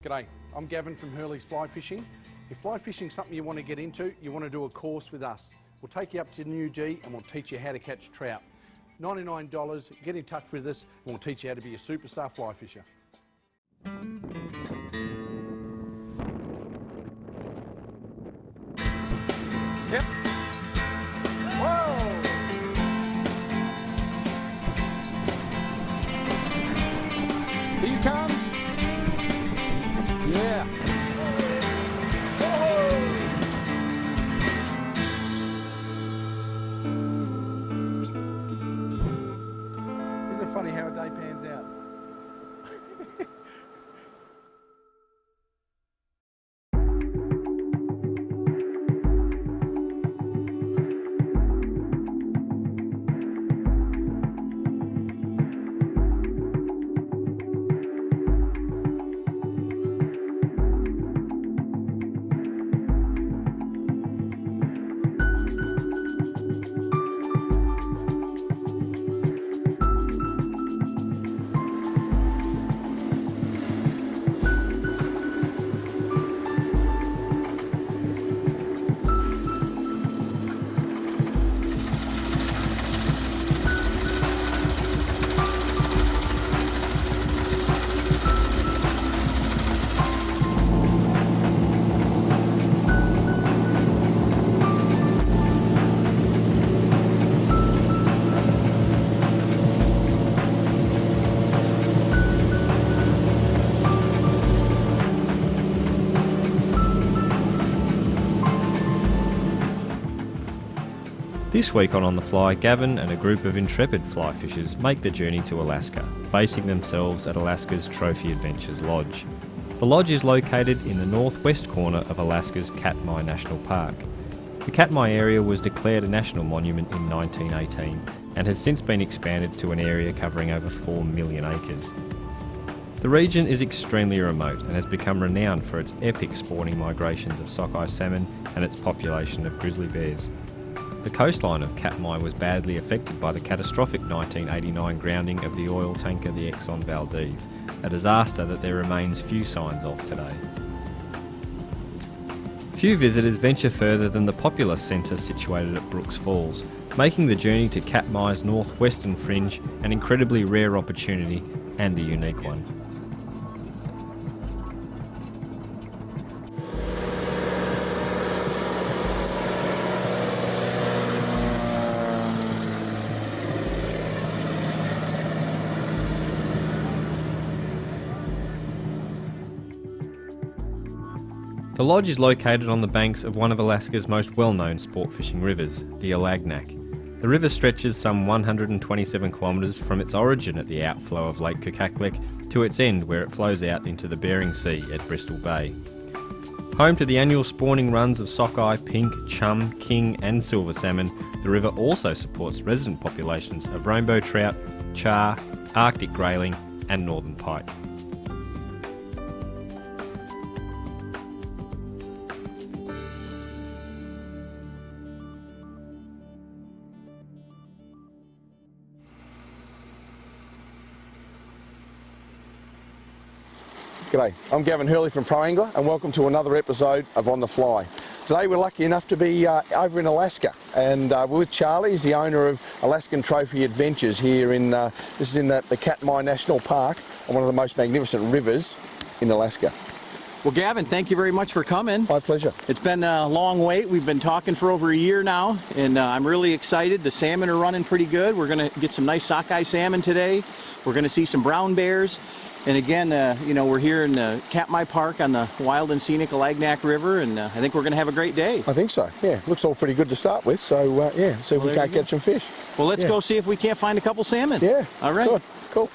G'day, I'm Gavin from Hurley's Fly Fishing. If fly fishing is something you want to get into, you want to do a course with us. We'll take you up to New G and we'll teach you how to catch trout. $99, get in touch with us and we'll teach you how to be a superstar fly fisher. Yep. Whoa! Here he comes. Yeah. Isn't it funny how a day pans out? This week on the Fly, Gavin and a group of intrepid fly fishers make the journey to Alaska, basing themselves at Alaska's Trophy Adventures Lodge. The lodge is located in the northwest corner of Alaska's Katmai National Park. The Katmai area was declared a national monument in 1918 and has since been expanded to an area covering over 4 million acres. The region is extremely remote and has become renowned for its epic spawning migrations of sockeye salmon and its population of grizzly bears. The coastline of Katmai was badly affected by the catastrophic 1989 grounding of the oil tanker the Exxon Valdez, a disaster that there remains few signs of today. Few visitors venture further than the popular centre situated at Brooks Falls, making the journey to Katmai's northwestern fringe an incredibly rare opportunity and a unique one. The lodge is located on the banks of one of Alaska's most well-known sport fishing rivers, the Alagnak. The river stretches some 127 kilometres from its origin at the outflow of Lake Kukaklik to its end where it flows out into the Bering Sea at Bristol Bay. Home to the annual spawning runs of sockeye, pink, chum, king and silver salmon, the river also supports resident populations of rainbow trout, char, Arctic grayling and northern pike. G'day, I'm Gavin Hurley from Pro Angler and welcome to another episode of On the Fly. Today we're lucky enough to be over in Alaska and we're with Charlie. He's the owner of Alaskan Trophy Adventures here in, this is in the Katmai National Park on one of the most magnificent rivers in Alaska. Well, Gavin, thank you very much for coming. My pleasure. It's been a long wait. We've been talking for over a year now, and I'm really excited. The salmon are running pretty good. We're going to get some nice sockeye salmon today. We're going to see some brown bears. And again, you know, we're here in Katmai Park on the wild and scenic Alagnak River, and I think we're going to have a great day. I think so, yeah. Looks all pretty good to start with, so yeah, see if we can't catch some fish. Well, let's go see if we can't find a couple salmon. Yeah, all right. Good, cool.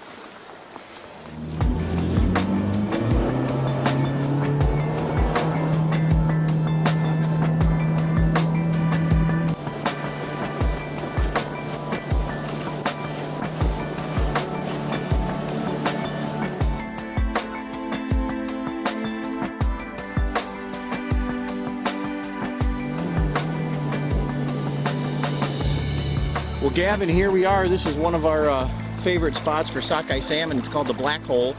Well, Gavin, here we are. This is one of our favorite spots for sockeye salmon. It's called the Black Hole.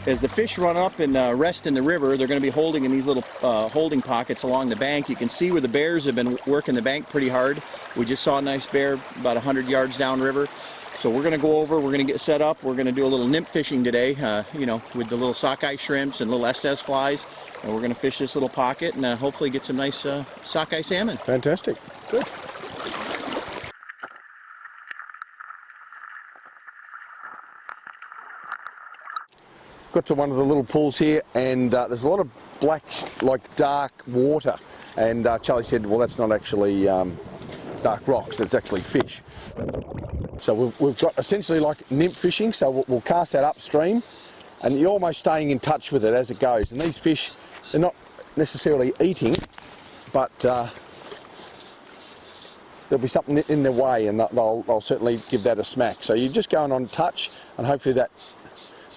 as the fish run up and rest in the river, they're going to be holding in these little holding pockets along the bank. You can see where the bears have been working the bank pretty hard. We just saw a nice bear about 100 yards downriver. So we're going to go over, we're going to get set up, we're going to do a little nymph fishing today, you know, with the little sockeye shrimps and little Estes flies. And we're going to fish this little pocket and hopefully get some nice sockeye salmon. Fantastic. Good. Got to one of the little pools here, and there's a lot of black, like dark water. And Charlie said, well, that's not actually dark rocks, that's actually fish. So we've got essentially like nymph fishing, so we'll cast that upstream, and you're almost staying in touch with it as it goes. And these fish, they're not necessarily eating, but there'll be something in their way, and they'll certainly give that a smack. So you're just going on touch, and hopefully that,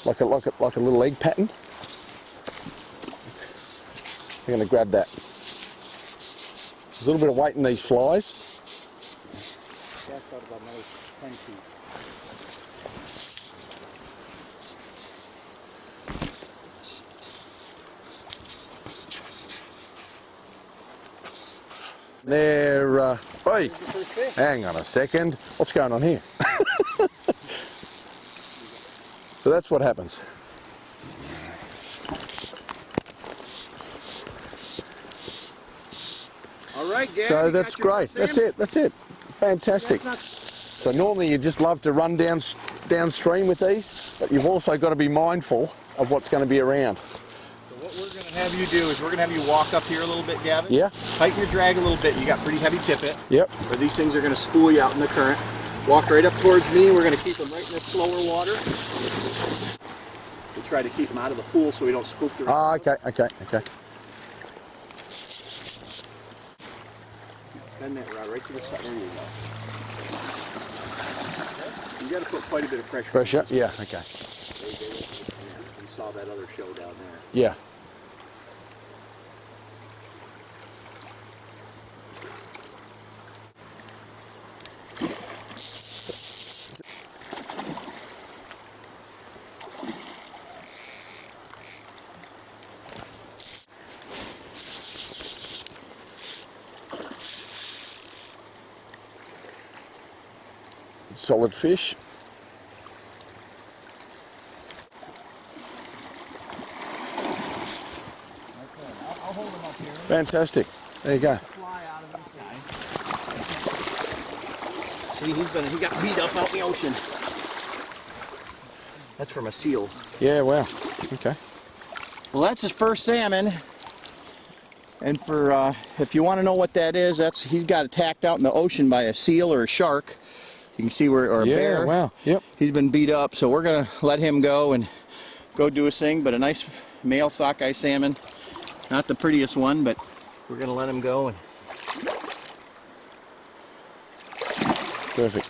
like a little egg pattern. You're going to grab that. There's a little bit of weight in these flies. They're, oi, hang on a second. What's going on here? So that's what happens. All right, Gavin, So that's great. That's it. Fantastic. So normally you just love to run downstream with these, but you've also got to be mindful of what's going to be around. So what we're going to have you do is we're going to have you walk up here a little bit, Gavin. Yeah. Tighten your drag a little bit. You got pretty heavy tippet. Yep. Or these things are going to spool you out in the current. Walk right up towards me. We're going to keep them right in this slower water. We try to keep them out of the pool so we don't spook the river. Ah, okay. Bend that rod right to the side. There you go. You got to put quite a bit of pressure. Pressure? Yeah, okay. You saw that other show down there. Yeah. Solid fish. I'll hold them up here. Fantastic. There you go. Fly out of this guy. See, he got beat up out in the ocean. That's from a seal. Yeah, wow. Okay. Well, that's his first salmon. And for if you want to know what that is, he's got attacked out in the ocean by a seal or a shark. You can see where, or a bear. Yeah, wow. Yep. He's been beat up, so we're gonna let him go and go do his thing. But a nice male sockeye salmon, not the prettiest one, but we're gonna let him go. And Perfect.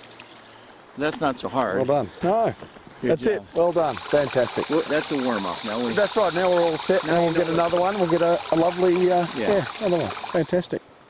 that's not so hard. Well done. No. That's job. it. Well done. Fantastic. Well, that's a warm up. Now That's right. Now we're all set. Now we'll get another one. We'll get a lovely, yeah, another one. Fantastic.